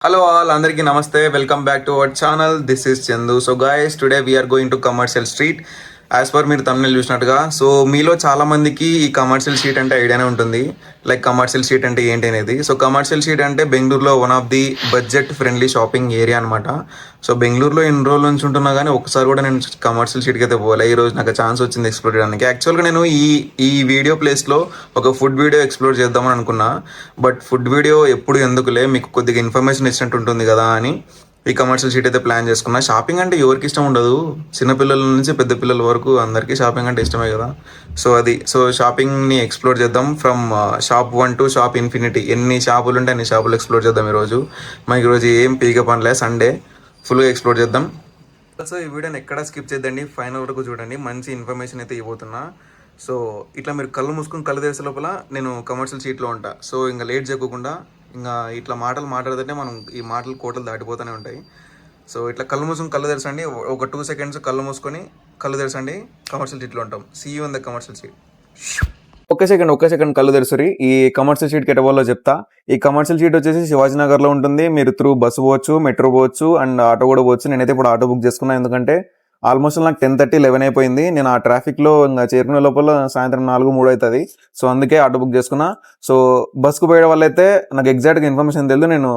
Hello all, అందరికీ నమస్తే. Welcome back to our channel. This is Chandu. So guys, today we are going to commercial street. As per మీరు తమిళ చూసినట్టుగా, so మీలో చాలా మందికి ఈ కమర్షియల్ స్ట్రీట్ అంటే ఐడియానే ఉంటుంది. లైక్ కమర్షియల్ స్ట్రీట్ అంటే ఏంటి అనేది. సో కమర్షియల్ స్ట్రీట్ అంటే బెంగళూరులో one of the budget friendly shopping area అనమాట. సో బెంగళూరులో ఎన్ని రోజుల నుంచి ఉంటున్నా కానీ ఒకసారి కూడా నేను కమర్షియల్ స్ట్రీట్కి అయితే పోలే. ఈ రోజు నాకు ఛాన్స్ వచ్చింది ఎక్స్ప్లోర్ చేయడానికి. యాక్చువల్గా నేను ఈ వీడియో ప్లేస్లో ఒక ఫుడ్ వీడియో ఎక్స్ప్లోర్ చేద్దామని అనుకున్నా. బట్ ఫుడ్ వీడియో ఎప్పుడు ఎందుకులే, మీకు కొద్దిగా ఇన్ఫర్మేషన్ ఇచ్చినట్టు ఉంటుంది కదా అని ఈ కమర్షియల్ షీట్ అయితే ప్లాన్ చేసుకున్నా. షాపింగ్ అంటే ఎవరికి ఇష్టం ఉండదు, చిన్నపిల్లల నుంచి పెద్ద పిల్లల వరకు అందరికీ షాపింగ్ అంటే ఇష్టమే కదా. సో షాపింగ్ని ఎక్స్ప్లోర్ చేద్దాం from shop 1 to shop infinity. ఎన్ని షాపులు ఉంటే అన్ని షాపులు ఎక్స్ప్లోర్ చేద్దాం ఈరోజు. మనకి ఈరోజు ఏం పీక పనిలే, సండే ఫుల్గా ఎక్స్ప్లోర్ చేద్దాం. సో ఈ వీడియోని ఎక్కడ స్కిప్ చేద్దండి, ఫైనల్ వరకు చూడండి. మంచి ఇన్ఫర్మేషన్ అయితే ఇవ్వబోతున్నా. సో ఇట్లా మీరు కళ్ళు మూసుకుని కళ్ళు తెరిసే లోపల నేను కమర్షియల్ షీట్లో ఉంటా. సో ఇంకా లేట్ చేయకుండా ఇంకా ఇట్లా మాటలు మాట్లాడితే మనం ఈ మాటలు కోటలు దాటిపోతూనే ఉంటాయి. సో ఇట్లా కళ్ళు మూసుకుని కళ్ళు తెరచండి. ఒక 2 seconds కళ్ళు మూసుకొని కళ్ళు తెరచండి. కమర్షియల్ షీట్లో ఉంటాం. See you in the commercial sheet. ఒక్క సెకండ్ కళ్ళు తెరుసురి. ఈ కమర్షియల్ షీట్ ఎటవాలో చెప్తా. ఈ కమర్షియల్ షీట్ వచ్చేసి శివాజీనగర్లో ఉంటుంది. మీరు త్రూ బస్సు పోవచ్చు, మెట్రో పోవచ్చు అండ్ ఆటో కూడా పోవచ్చు. నేనైతే ఇప్పుడు ఆటో బుక్ చేసుకున్నాను, ఎందుకంటే ఆల్మోస్ట్ నాకు 10:30, 11 అయిపోయింది. నేను ఆ ట్రాఫిక్లో ఇంకా చేరుకునే లోపల సాయంత్రం 4, 3 అవుతుంది. సో అందుకే ఆటో బుక్ చేసుకున్నా. సో బస్కు పోయే వాళ్ళైతే నాకు ఎగ్జాక్ట్గా ఇన్ఫర్మేషన్ తెలియదు, నేను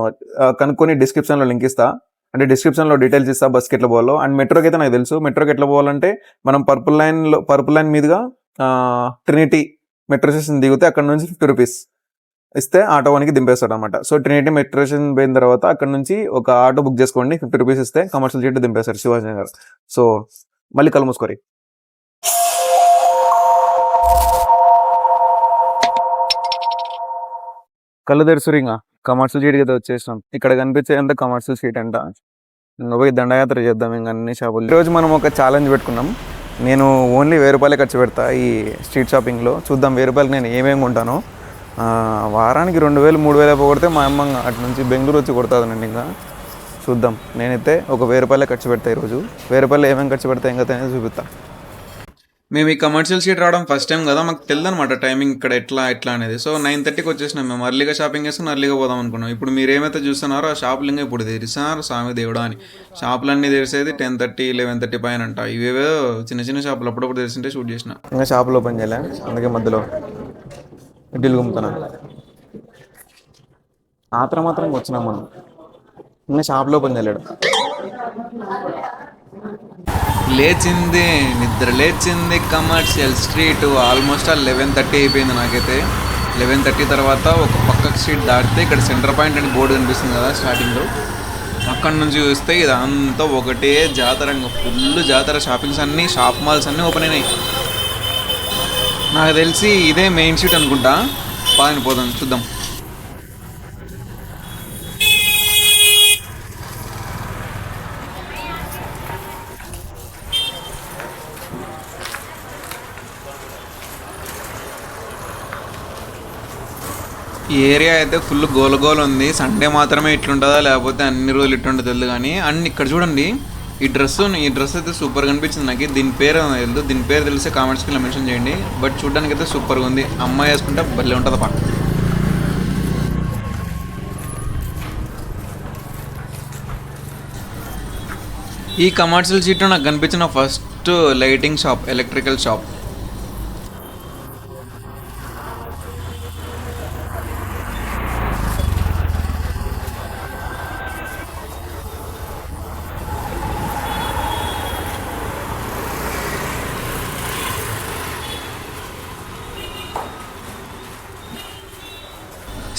కనుక్కొని డిస్క్రిప్షన్లో లింక్ ఇస్తా, అంటే డిస్క్రిప్షన్లో డీటెయిల్స్ ఇస్తా బస్కి ఎట్లా పోవాలో. అండ్ మెట్రోకి అయితే నాకు తెలుసు. మెట్రోకి ఎట్లా పోవాలంటే మనం పర్పుల్ లైన్ మీదుగా ట్రినిటీ మెట్రో స్టేషన్ దిగితే అక్కడ నుంచి 50 రూపీస్ ఇస్తే ఆటో వానికి దింపేస్తాడు అనమాట. సో ట్రినిటీ మెట్రో స్టేషన్ పోయిన తర్వాత అక్కడ నుంచి ఒక ఆటో బుక్ చేసుకోండి. 50 రూపీస్ ఇస్తే కమర్షియల్ షీట్ దింపేస్తారు శివాజీ నగర్. సో మళ్ళీ కళ్ళు మూసుకోరి. కళ్ళు తెరుసురు. ఇంకా కమర్షియల్ షీట్ అయితే వచ్చేసినాం. ఇక్కడ కనిపించేంత కమర్షియల్ షీట్ అంట. ఇంకా పోయి దండయాత్ర చేద్దాం ఇంకా అన్ని షాపులు. ఈరోజు మనం ఒక ఛాలెంజ్ పెట్టుకున్నాం. నేను ఓన్లీ 1000 రూపాయలే ఖర్చు పెడతా ఈ స్ట్రీట్ షాపింగ్లో. చూద్దాం 1000 రూపాయలకి నేను ఏమేమి కొంటాను. వారానికి 2000, 3000 పోగొడితే మా అమ్మ అటు నుంచి బెంగళూరు వచ్చి కొడతానండి. ఇంకా చూద్దాం. నేనైతే ఒక 1000 రూపాయలే ఖర్చు పెడతా ఈరోజు. 1000 రూపాయలు ఏమేమి ఖర్చు పెడతా ఇంకా అనేది చూపిస్తా. మేము ఈ కమర్షియల్ షీట్ రావడం ఫస్ట్ టైం కదా, మాకు తెలియదు అనమాట టైమింగ్ ఇక్కడ ఎట్లా అనేది. సో 9:30కి వచ్చేసినాం. మేము అర్లీగా షాపింగ్ చేస్తాం, అర్లీగా పోదాం అనుకున్నాం. ఇప్పుడు మీరు ఏమైతే చూస్తున్నారో ఆ షాపులు ఇంకా ఇప్పుడు తెరిచినారు. స్వామి దేవుడా అని షాపులన్నీ తెరిసేది 10:30, 11:30 పైన అంట. ఇవేవో చిన్న షాపులు అప్పుడప్పుడు తెరిచింటే షూట్ చేసిన. ఇంకా షాపులు ఓపెన్ చేయలే, అందుకే మధ్యలో ఇడ్లీలు గుమ్ముతున్నా. మాత్రం వచ్చినాం మనం. ఇంకా షాపులో ఓపెన్ చేయలేడు. నిద్ర లేచింది కమర్షియల్ స్ట్రీట్. ఆల్మోస్ట్ 11:30 అయిపోయింది నాకైతే. 11:30 తర్వాత ఒక పక్క స్ట్రీట్ దాటితే ఇక్కడ సెంటర్ పాయింట్ అని బోర్డు కనిపిస్తుంది కదా స్టార్టింగ్లో. అక్కడ నుంచి చూస్తే ఇదంతా ఒకటే జాతర, ఫుల్ జాతర. షాప్ మాల్స్ అన్నీ ఓపెన్ అయినాయి. నాకు తెలిసి ఇదే మెయిన్ స్ట్రీట్ అనుకుంటా. పోదాం చూద్దాం. ఈ ఏరియా అయితే ఫుల్ గోలగోలు ఉంది. సండే మాత్రమే ఇట్లుంటుందా లేకపోతే అన్ని రోజులు ఇట్లుంటుందో తెలియదు కానీ అన్ని ఇక్కడ చూడండి. ఈ డ్రెస్ అయితే సూపర్గా అనిపించింది నాకు. దీని పేరు తెలిసే కామెంట్స్కి మెన్షన్ చేయండి. బట్ చూడడానికి అయితే సూపర్గా ఉంది. అమ్మాయి వేసుకుంటే భలే ఉంటుంది పక్క. ఈ కమర్షియల్ షీట్లో నాకు కనిపించిన first lighting shop, electrical shop.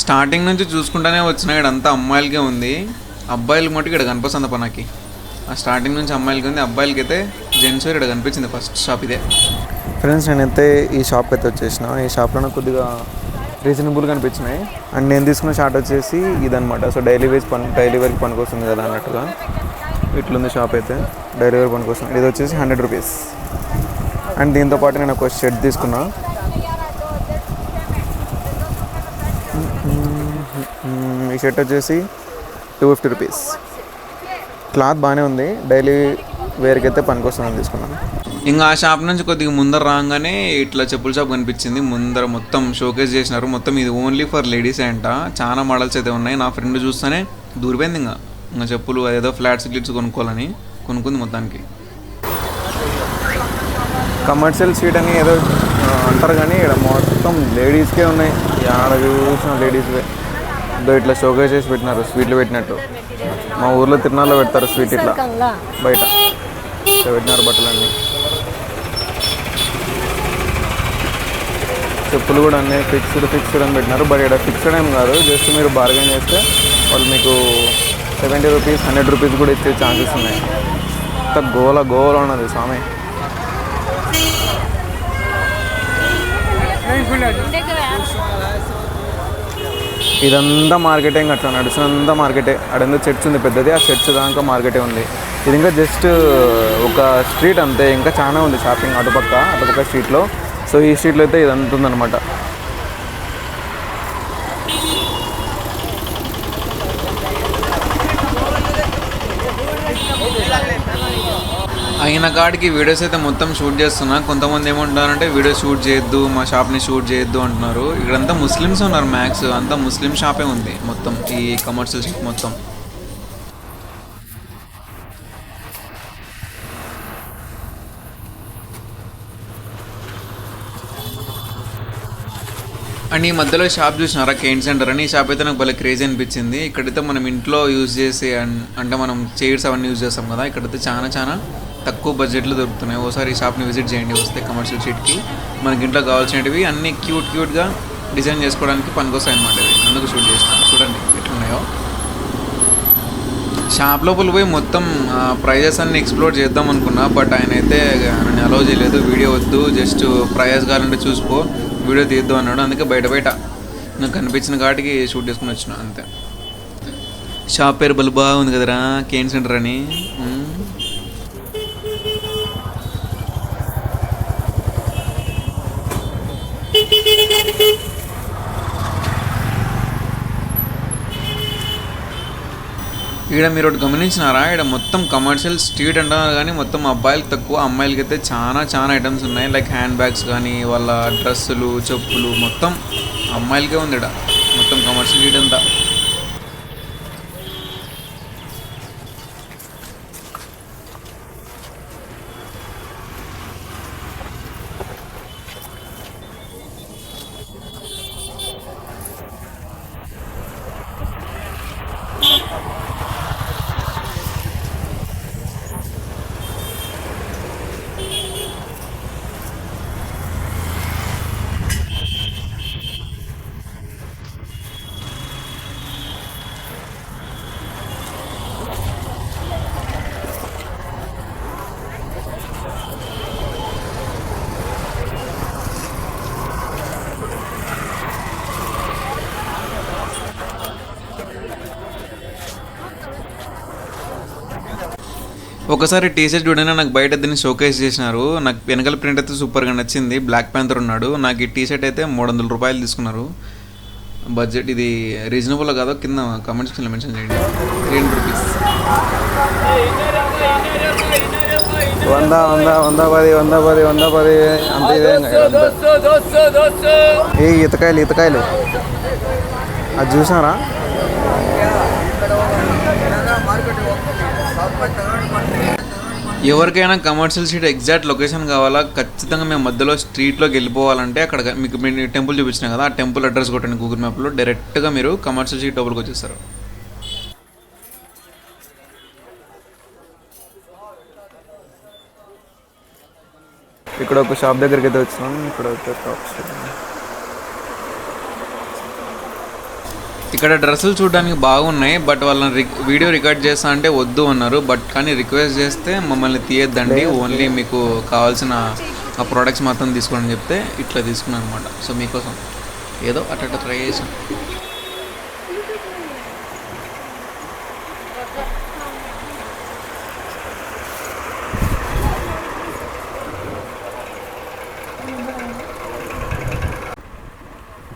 Starting నుంచి చూసుకుంటూనే వచ్చిన ఇక్కడంతా అమ్మాయిలకే ఉంది. అబ్బాయిలకి మటుకు ఇక్కడ కనిపిస్తుంది పనాకి. ఆ స్టార్టింగ్ నుంచి అమ్మాయిలకి ఉంది, అబ్బాయిలకి అయితే జెంట్స్ ఇక్కడ కనిపించింది. ఫస్ట్ షాప్ ఇదే. ఫ్రెండ్స్, నేనైతే ఈ షాప్కి అయితే వచ్చేసిన. ఈ షాప్లో కొద్దిగా రీజనబుల్గా అనిపించినాయి. అండ్ నేను తీసుకున్న షార్ట్ వచ్చేసి ఇదనమాట. సో డైలీ వేర్కి పనికొస్తుంది కదా అన్నట్టుగా ఇట్లుంది షాప్ అయితే. డైలీ వేర్ పనికొస్తుంది. ఇది వచ్చేసి 100 రూపీస్. అండ్ దీంతోపాటు నేను ఒక షర్ట్ తీసుకున్నా. ఈ షర్ట్ వచ్చేసి 250 రూపీస్. క్లాత్ బాగానే ఉంది, డైలీ వేర్కి అయితే పనికొస్తుందని తీసుకున్నాను. ఇంకా ఆ షాప్ నుంచి కొద్దిగా ముందర రాగానే ఇట్లా చెప్పుల షాప్ కనిపించింది. ముందర మొత్తం షోకేస్ చేసినారు. మొత్తం ఇది ఓన్లీ ఫర్ లేడీసే అంట. చాలా మోడల్స్ అయితే ఉన్నాయి. నా ఫ్రెండ్ చూస్తేనే దూరిపోయింది. ఇంకా చెప్పులు అదేదో ఫ్లాట్స్ గిట్స్ కొనుక్కోవాలని కొనుక్కుంది మొత్తానికి. కమర్షియల్ స్ట్రీట్ అని ఏదో అంటారు కానీ ఇక్కడ మొత్తం లేడీస్కే ఉన్నాయి. ఆడ చూసిన లేడీస్వే ఏదో ఇట్లా షోకేస్ చేసి పెట్టినారు స్వీట్లు పెట్టినట్టు. మా ఊర్లో తిరునాళ్ళలో పెడతారు స్వీట్ ఇట్లా బయట ఇట్లా పెట్టినారు బట్టలన్నీ. చెప్పులు కూడా అన్నీ ఫిక్స్డ్ అని పెట్టినారు. బట్ ఇక్కడ ఫిక్స్డ్ ఏం కాదు, జస్ట్ మీరు బార్గెన్ చేస్తే వాళ్ళు మీకు 70 రూపీస్ 100 రూపీస్ కూడా ఇచ్చే ఛాన్సెస్ ఉన్నాయి. అంత గోల ఉన్నది స్వామి. ఇదంతా మార్కెటే, ఇంకా అట్లా నడిచినంతా మార్కెటే. అడంతా చర్చ్ ఉంది పెద్దది, ఆ చర్చ్ దాకా మార్కెటే ఉంది. ఇది ఇంకా జస్ట్ ఒక స్ట్రీట్ అంతే, ఇంకా చాలా ఉంది షాపింగ్ అటుపక్క స్ట్రీట్లో. సో ఈ స్ట్రీట్లో అయితే ఇదంతా ఉందన్నమాట. అయిన కాడికి వీడియోస్ అయితే మొత్తం షూట్ చేస్తున్నా. కొంతమంది ఏమంటున్నారంటే వీడియో షూట్ చేయొద్దు, మా షాప్ని షూట్ చేయొద్దు అంటున్నారు. ఇక్కడంతా ముస్లిమ్స్ ఉన్నారు, మ్యాక్స్ అంతా ముస్లిం షాపే ఉంది మొత్తం ఈ కమర్షియల్ షాప్ మొత్తం. అండ్ ఈ మధ్యలో షాప్ చూసినారా, కేన్ సెంటర్ అని. ఈ షాప్ అయితే నాకు భలే క్రేజీ అనిపించింది. ఇక్కడైతే మనం ఇంట్లో యూజ్ చేసి అంటే మనం చైర్స్ అవన్నీ యూజ్ చేస్తాం కదా, ఇక్కడైతే చాలా తక్కువ బడ్జెట్లో దొరుకుతున్నాయి. ఓసారి ఈ షాప్ని విజిట్ చేయండి వస్తే కమర్షియల్ స్ట్రీట్కి. మనకి ఇంట్లో కావాల్సినవి అన్నీ క్యూట్గా డిజైన్ చేసుకోవడానికి పనికొస్తాయి అన్నమాట. ఇవి అందుకు షూట్ చేసినాను. చూడండి ఎట్లున్నాయో. షాప్ లోపల పోయి మొత్తం ప్రైజెస్ అన్ని ఎక్స్ప్లోర్ చేద్దాం అనుకున్నా, బట్ ఆయన అయితే నన్ను అలౌ చేయలేదు. వీడియో వద్దు, జస్ట్ ప్రైజెస్ కావాలంటే చూసుకో, వీడియో తీద్దాం అన్నాడు. అందుకే బయట నాకు కనిపించిన కాటికి షూట్ చేసుకుని వచ్చిన అంతే. షాప్ పేరు బలు బాగుంది కదరా, కేన్ సెంటర్ అని. ఇక్కడ మీరు ఒకటి గమనించినారా, ఇక్కడ మొత్తం కమర్షియల్ స్ట్రీట్ అంటున్నారు కానీ మొత్తం అబ్బాయిలకు తక్కువ, అమ్మాయిలకి అయితే చాలా ఐటమ్స్ ఉన్నాయి. లైక్ హ్యాండ్ బ్యాగ్స్ కానీ వాళ్ళ డ్రెస్సులు, చెప్పులు మొత్తం అమ్మాయిలకే ఉంది ఇక్కడ మొత్తం కమర్షియల్ స్ట్రీట్ అంతా. ఒకసారి టీషర్ట్ చూడైనా నాకు బయట దీన్ని షోకేస్ చేసినారు. నాకు వెనకాల ప్రింట్ అయితే సూపర్గా నచ్చింది. బ్లాక్ ప్యాంథర్ ఉన్నాడు. నాకు ఈ టీషర్ట్ అయితే 300 రూపాయలు తీసుకున్నారు. బడ్జెట్ ఇది రీజనబుల్ కాదో కింద కామెంట్ సెక్షన్లో మెన్షన్ చేయండి. 300 రూపీస్. 100 అంతే. ఏ ఈతకాయలు అది చూసారా? ఎవరికైనా కమర్షియల్ స్ట్రీట్ ఎగ్జాక్ట్ లొకేషన్ కావాలా, ఖచ్చితంగా మేము మధ్యలో స్ట్రీట్లోకి వెళ్ళిపోవాలంటే అక్కడ మీకు టెంపుల్ చూపించినా కదా, ఆ టెంపుల్ అడ్రస్ కొట్టండి గూగుల్ మ్యాప్లో, డైరెక్ట్గా మీరు కమర్షియల్ స్ట్రీట్ లోపలికి వచ్చేస్తారు. ఇక్కడ ఒక షాప్ దగ్గరికి అయితే వచ్చినాం. ఇక్కడ డ్రెస్సులు చూడడానికి బాగున్నాయి, బట్ వాళ్ళని వీడియో రికార్డ్ చేస్తా అంటే వద్దు అన్నారు. బట్ కానీ రిక్వెస్ట్ చేస్తే మమ్మల్ని తీయద్దండి, ఓన్లీ మీకు కావాల్సిన ఆ ప్రోడక్ట్స్ మాత్రం తీసుకోండి చెప్తే ఇట్లా తీసుకున్నాను అనమాట. సో మీకోసం ఏదో అట్లా ట్రై చేసాం.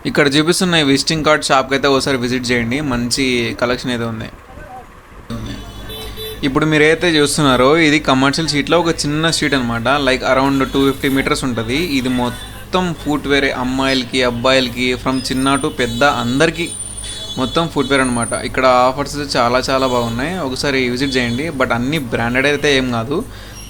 ఇక్కడ చూపిస్తున్న విజిటింగ్ కార్డ్ షాప్కి అయితే ఒకసారి విజిట్ చేయండి. మంచి కలెక్షన్ అయితే ఉంది. ఇప్పుడు మీరు అయితే చూస్తున్నారో ఇది కమర్షియల్ స్ట్రీట్లో ఒక చిన్న స్ట్రీట్ అనమాట. లైక్ అరౌండ్ 250 మీటర్స్ ఉంటుంది. ఇది మొత్తం ఫుట్వేర్, అమ్మాయిలకి అబ్బాయిలకి ఫ్రమ్ చిన్న టు పెద్ద అందరికీ మొత్తం ఫుట్వేర్ అనమాట. ఇక్కడ ఆఫర్స్ చాలా చాలా బాగున్నాయి, ఒకసారి విజిట్ చేయండి. బట్ అన్ని బ్రాండెడ్ అయితే ఏం కాదు.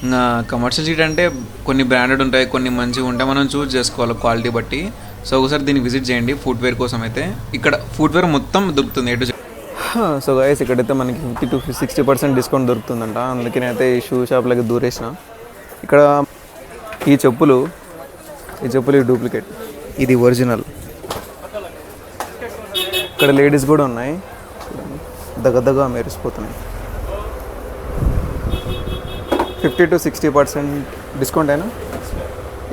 ఇంకా కమర్షియల్ సీట్ అంటే కొన్ని బ్రాండెడ్ ఉంటాయి, కొన్ని మంచిగా ఉంటాయి, మనం చూస్ చేసుకోవాలి క్వాలిటీ బట్టి. సో ఒకసారి దీన్ని విజిట్ చేయండి ఫుట్వేర్ కోసం అయితే. ఇక్కడ ఫుట్వేర్ మొత్తం దొరుకుతుంది ఎటు. సో గైస్ ఇక్కడైతే మనకి 50 to 60% డిస్కౌంట్ దొరుకుతుందంట. అందుకని అయితే ఈ షూ షాప్లకి దూరేసిన. ఇక్కడ ఈ చెప్పులు డూప్లికేట్, ఇది ఒరిజినల్. ఇక్కడ లేడీస్ కూడా ఉన్నాయి, దగ్గరగా మెరిసిపోతున్నాయి. 50 to 60% డిస్కౌంట్ అయినా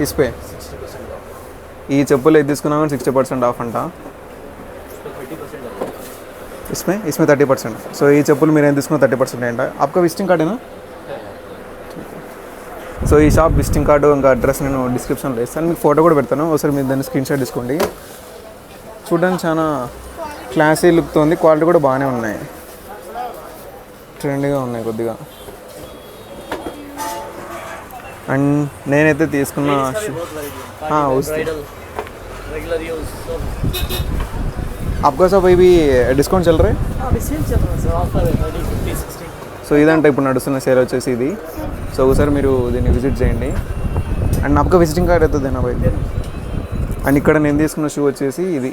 ఇస్పే. ఈ చెప్పులు ఏది తీసుకున్నా కానీ 60% ఆఫ్ అంట. इसमें 30%. సో ఈ చెప్పులు మీరు ఏం తీసుకున్న 30% ఏంట. आपका విజిటింగ్ కార్డ్ ఏనా? సో ఈ షాప్ విజిటింగ్ కార్డు ఇంకా అడ్రస్ నేను డిస్క్రిప్షన్లో ఇస్తాను, మీకు ఫోటో కూడా పెడతాను. ఒకసారి మీరు దాన్ని స్క్రీన్ షాట్ తీసుకోండి. చూడడానికి చాలా క్లాసీ లుక్తో ఉంది, క్వాలిటీ కూడా బాగానే ఉన్నాయి, ట్రెండ్గా ఉన్నాయి కొద్దిగా. అండ్ నేనైతే తీసుకున్న आपका सब अभी डिस्काउंट चल रहा है? సో ఇదంటే ఇప్పుడు నడుస్తున్న సేల్ వచ్చేసి ఇది. సో ఒకసారి మీరు దీన్ని విజిట్ చేయండి. అండ్ నాకు విజిటింగ్ కార్డ్ అవుతుంది నా బై. అండ్ ఇక్కడ నేను తీసుకున్న షూ వచ్చేసి ఇది,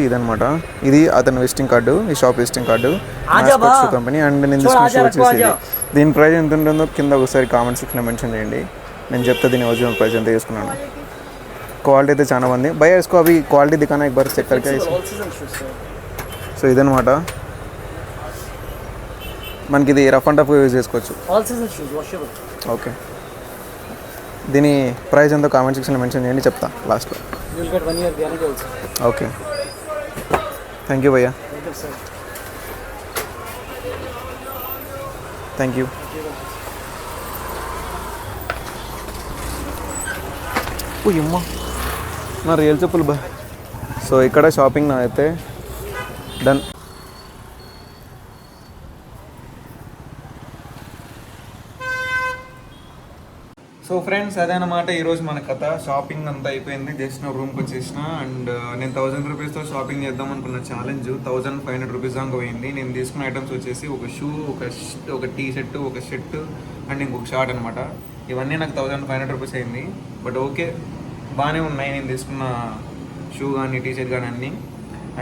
ఇదనమాట. ఇది అతని విజిటింగ్ కార్డు, ఈ shop visiting card, shoe company. And నేను తీసుకున్న షూ వచ్చేసి ఇది. దీని ప్రైస్ ఎంత ఉంటుందో కింద ఒకసారి కామెంట్ సెక్షన్లో మెన్షన్ చేయండి, నేను చెప్తే దీని ఒరిజినల్ ప్రైస్ ఎంత తీసుకున్నాను. క్వాలిటీ అయితే చాలా బాగుంది. భయ్యా इसको अभी क्वालिटी दिखाना एक बार चेक करके. సో ఇదనమాట, మనకి ఇది రఫ్ అండ్ టఫ్ యూజ్ చేసుకోవచ్చు. ఓకే, దీని ప్రైస్ ఎంతో కామెంట్ సెక్షన్లో మెన్షన్ చేయండి, చెప్తా లాస్ట్లో. ఓకే, థ్యాంక్ యూ భయ్యా, థ్యాంక్ యూ. అమ్మా నా రియల్ చెప్పులు బా. సో ఇక్కడ షాపింగ్ నా అయితే డన్. సో ఫ్రెండ్స్ అదేనమాట ఈరోజు మన కథ. షాపింగ్ అంతా అయిపోయింది, జస్ట్ నా రూమ్కి వచ్చేసిన. అండ్ నేను 1000 రూపీస్తో షాపింగ్ చేద్దాం అనుకున్న ఛాలెంజ్ 1500 రూపీస్ దాకా పోయింది. నేను తీసుకున్న ఐటమ్స్ వచ్చేసి ఒక షూ, ఒక టీ షర్ట్, ఒక షర్ట్ అండ్ ఇంకొక షార్ట్ అనమాట. ఇవన్నీ నాకు 1500 రూపీస్ అయింది. బట్ ఓకే, బాగానే ఉన్నాయి నేను తీసుకున్న షూ కానీ టీ షర్ట్ కానీ అన్నీ.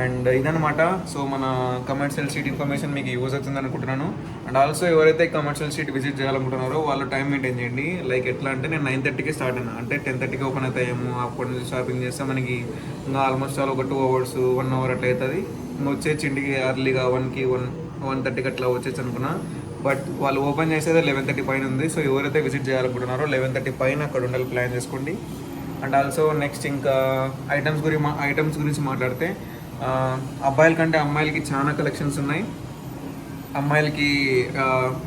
అండ్ ఇదనమాట. సో మన కమర్షియల్ స్ట్రీట్ ఇన్ఫర్మేషన్ మీకు యూజ్ అవుతుంది అనుకుంటున్నాను. అండ్ ఆల్సో ఎవరైతే కమర్షియల్ స్ట్రీట్ విజిట్ చేయాలనుకుంటున్నారో వాళ్ళు టైం మెయింటైన్ చేయండి. లైక్ ఎట్లా అంటే నేను 9:30కి స్టార్ట్ అయినా, అంటే 10:30కి ఓపెన్ అవుతాయేమో. అప్పటి నుంచి షాపింగ్ చేస్తే మనకి ఇంకా ఆల్మోస్ట్ చాలా ఒక 2 hours 1 hour అట్లా అవుతుంది. ఇంకా వచ్చేసి ఇంటికి అర్లీగా 1:30కి అట్లా వచ్చేసి అనుకున్నా. బట్ వాళ్ళు ఓపెన్ చేసేది 11:30 పైన ఉంది. సో ఎవరైతే విజిట్ చేయాలనుకుంటున్నారో 11:30 పైన అక్కడ ఉండాలి, ప్లాన్ చేసుకోండి. అండ్ ఆల్సో నెక్స్ట్ ఇంకా ఐటమ్స్ గురించి మాట్లాడితే అబ్బాయిల కంటే అమ్మాయిలకి చాలా కలెక్షన్స్ ఉన్నాయి. అమ్మాయిలకి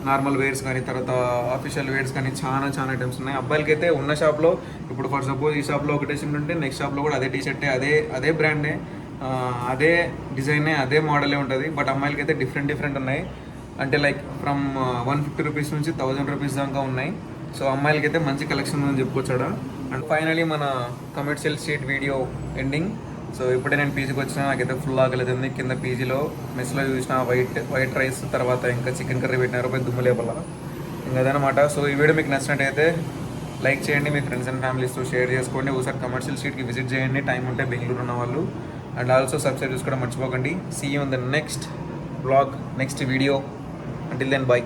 నార్మల్ వేర్స్ కానీ, తర్వాత అఫీషియల్ వేర్స్ కానీ చాలా ఐటమ్స్ ఉన్నాయి. అబ్బాయిలకి అయితే ఉన్న షాప్లో, ఇప్పుడు ఫర్ సపోజ్ ఈ షాప్లో ఒక టీషర్ట్ ఉంటే నెక్స్ట్ షాప్లో కూడా అదే టీషర్టే, అదే బ్రాండే, అదే డిజైనే, అదే మోడలే ఉంటుంది. బట్ అమ్మాయిలకి అయితే డిఫరెంట్ ఉన్నాయి. అంటే లైక్ ఫ్రమ్ 150 రూపీస్ నుంచి 1000 రూపీస్ దాకా ఉన్నాయి. సో అమ్మాయిలకి అయితే మంచి కలెక్షన్ ఉందని చెప్పుకోవచ్చాడా. అండ్ ఫైనలీ మన commercial street video ending. So ఇప్పుడే నేను పీజీకి వచ్చినా, నాకైతే ఫుల్ ఆకలితుంది. కింద పీజీలో మెస్లో చూసిన వైట్ రైస్, తర్వాత ఇంకా చికెన్ కర్రీ పెట్టినారు పోయి దుమ్ములేపల. ఇంకా అదనమాట. సో ఈ వీడియో మీకు నచ్చినట్టయితే లైక్ చేయండి, మీ ఫ్రెండ్స్ అండ్ ఫ్యామిలీస్తో షేర్ చేసుకోండి. ఒకసారి కమర్షియల్ స్ట్రీట్కి విజిట్ చేయండి టైం ఉంటే, బెంగళూరు ఉన్న వాళ్ళు. అండ్ ఆల్సో సబ్స్క్రైబ్ చేసుకోవడం మర్చిపోకండి. See you in the next blog, next video. Until then, bye.